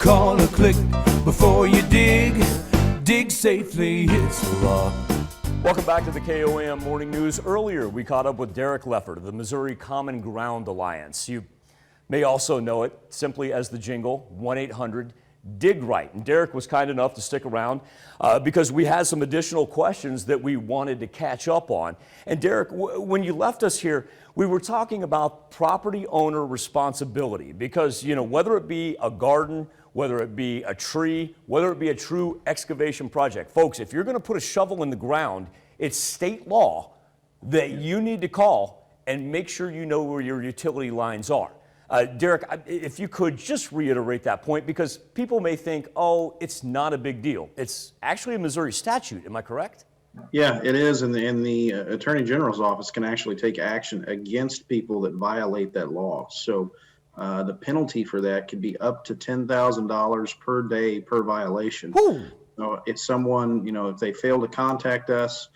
Call or click before you dig. Dig safely, it's the law. Welcome back to the KOAM Morning News. Earlier, we caught up with Derek Leffert of the Missouri Common Ground Alliance. You may also know it simply as the jingle, 1-800-DIG-RIGHT. And Derek was kind enough to stick around because we had some additional questions that we wanted to catch up on. And Derek, when you left us here, we were talking about property owner responsibility because, you know, whether it be a garden, whether it be a tree, whether it be a true excavation project. Folks, if you're going to put a shovel in the ground, it's state law that you need to call and make sure you know where your utility lines are. Derek, if you could just reiterate that point, because people may think, oh, it's not a big deal. It's actually a Missouri statute. Am I correct? Yeah, it is. And the Attorney General's office can actually take action against people that violate that law. So the penalty for that could be up to $10,000 per day per violation. So if someone, you know, if they fail to contact us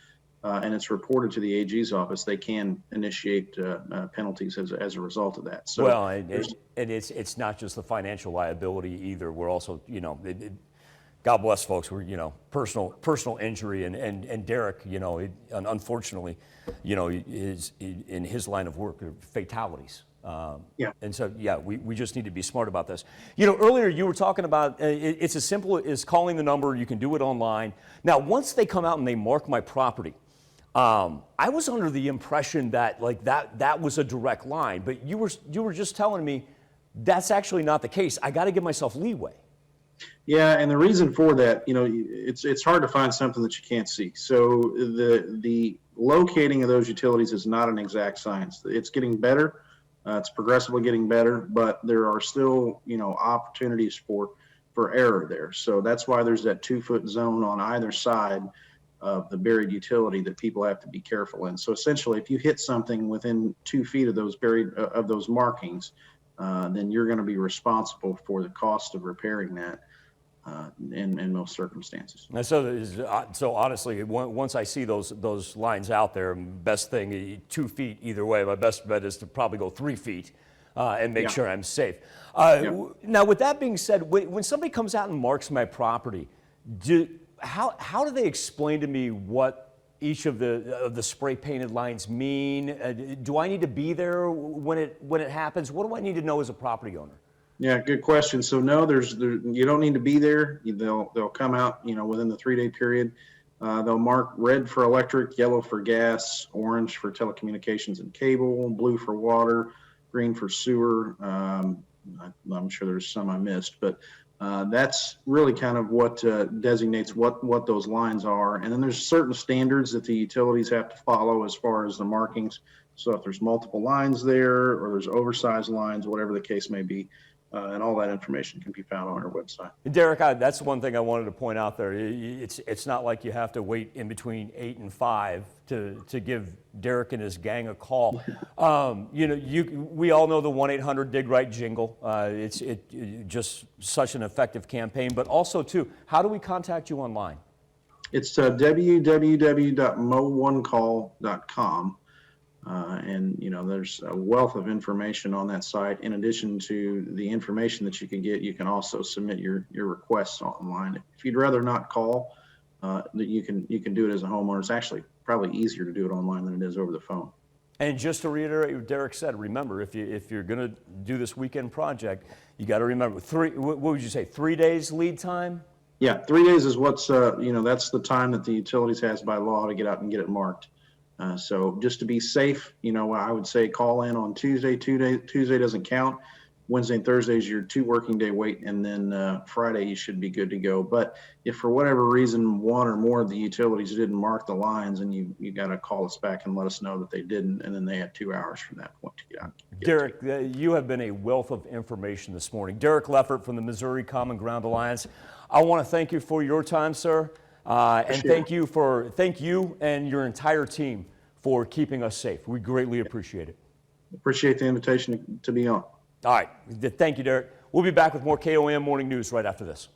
and it's reported to the AG's office, they can initiate penalties as a result of that. So well, and it's not just the financial liability either. We're also, you know, God bless folks, we're, you know, personal injury and Derek, you know, unfortunately, you know, is in his line of work fatalities. And so, yeah, we just need to be smart about this. You know, earlier you were talking about it's as simple as calling the number. You can do it online. Now, once they come out and they mark my property, I was under the impression that like that was a direct line, but you were just telling me that's actually not the case. I got to give myself leeway. Yeah, and the reason for that, you know, it's hard to find something that you can't see. So the locating of those utilities is not an exact science. It's getting better. It's progressively getting better, but there are still, you know, opportunities for error there. So that's why there's that 2-foot zone on either side of the buried utility that people have to be careful in. So essentially, if you hit something within 2 feet of those those markings, then you're going to be responsible for the cost of repairing that in most circumstances. And so honestly, once I see those lines out there, best thing 2 feet either way. My best bet is to probably go 3 feet and make sure I'm safe. Now, with that being said, when somebody comes out and marks my property, how do they explain to me what each of the spray painted lines mean? Do I need to be there when it happens? What do I need to know as a property owner? Yeah, good question. So no, you don't need to be there. They'll come out, you know, within the 3-day period. They'll mark red for electric, yellow for gas, orange for telecommunications and cable, blue for water, green for sewer. I'm sure there's some I missed, but that's really kind of what designates what those lines are. And then there's certain standards that the utilities have to follow as far as the markings. So if there's multiple lines there or there's oversized lines, whatever the case may be, and all that information can be found on our website. Derek, that's one thing I wanted to point out there. It's not like you have to wait in between 8 and 5 to give Derek and his gang a call. You know, we all know the 1-800-DIG-RIGHT jingle. It's just such an effective campaign. But also, too, how do we contact you online? It's www.mo1call.com. And, you know, there's a wealth of information on that site. In addition to the information that you can get, you can also submit your requests online. If you'd rather not call, you can do it as a homeowner. It's actually probably easier to do it online than it is over the phone. And just to reiterate what Derek said, remember, if you're going to do this weekend project, you got to remember what would you say, 3 days lead time? Yeah, 3 days is what's, you know, that's the time that the utilities has by law to get out and get it marked. So just to be safe, you know, I would say call in on Tuesday. Tuesday doesn't count. Wednesday and Thursday is your 2 working day wait, and then Friday you should be good to go. But if for whatever reason one or more of the utilities didn't mark the lines, and you got to call us back and let us know that they didn't, and then they have 2 hours from that point to get out. Derek, you have been a wealth of information this morning. Derek Leffert from the Missouri Common Ground Alliance. I want to thank you for your time, sir, and thank you and your entire team for keeping us safe. We greatly appreciate it. Appreciate the invitation to be on. All right. Thank you, Derek. We'll be back with more KOAM Morning News right after this.